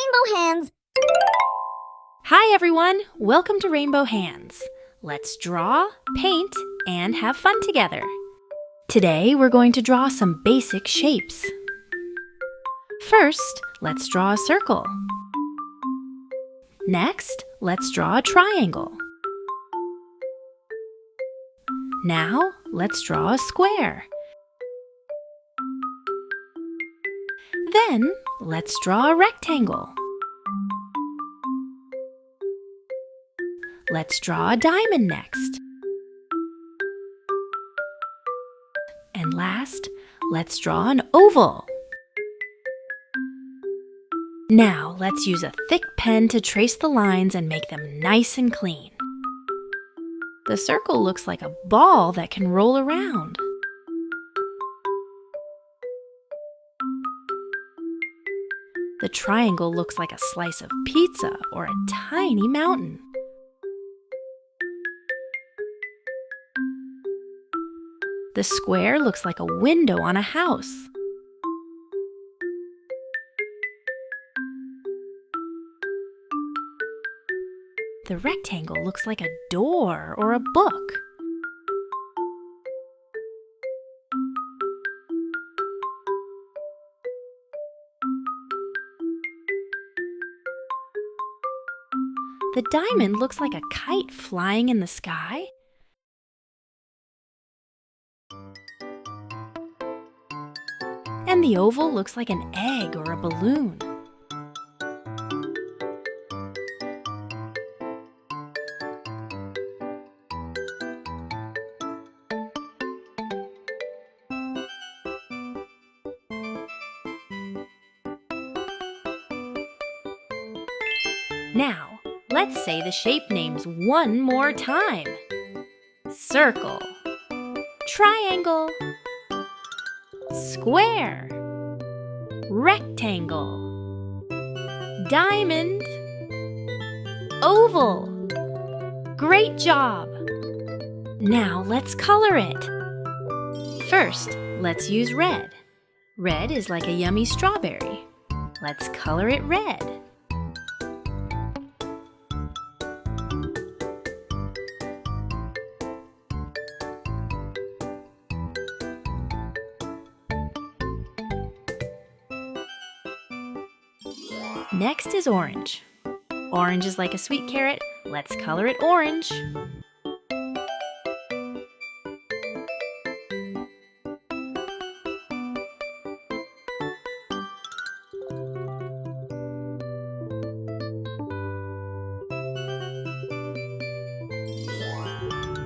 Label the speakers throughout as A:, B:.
A: Rainbow Hands!
B: Hi everyone! Welcome to Rainbow Hands. Let's draw, paint, and have fun together. Today we're going to draw some basic shapes. First, let's draw a circle. Next, let's draw a triangle. Now, let's draw a square. Then, let's draw a rectangle. Let's draw a diamond next. And last, let's draw an oval. Now, let's use a thick pen to trace the lines and make them nice and clean. The circle looks like a ball that can roll around. The triangle looks like a slice of pizza or a tiny mountain. The square looks like a window on a house. The rectangle looks like a door or a book. The diamond looks like a kite flying in the sky. And the oval looks like an egg or a balloon. Now, let's say the shape names one more time. Circle, triangle, square, rectangle, diamond, oval. Great job! Now let's color it. First, let's use red. Red is like a yummy strawberry. Let's color it red. Next is orange. Orange is like a sweet carrot. Let's color it orange.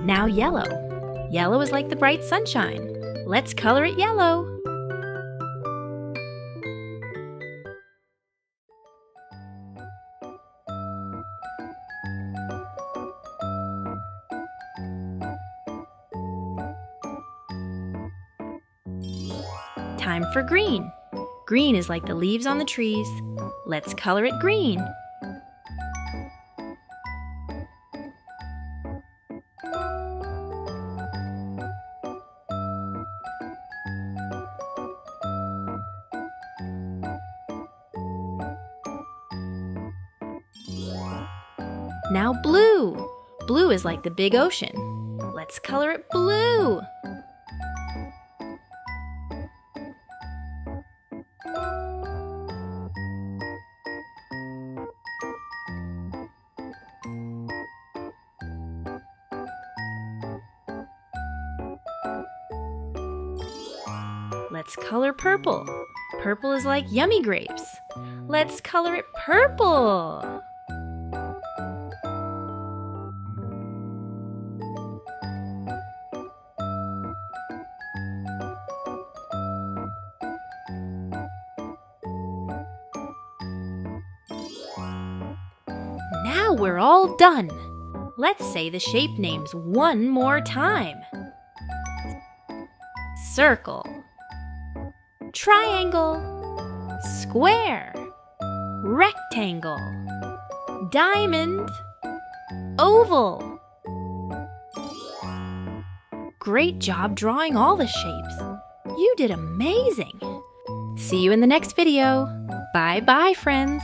B: Now yellow. Yellow is like the bright sunshine. Let's color it yellow. Time for green. Green is like the leaves on the trees. Let's color it green. Now blue. Blue is like the big ocean. Let's color it blue. Let's color purple. Purple is like yummy grapes. Let's color it purple. Now we're all done. Let's say the shape names one more time. Circle, triangle, square, rectangle, diamond, oval. Great job drawing all the shapes. You did amazing. See you in the next video. Bye-bye, friends.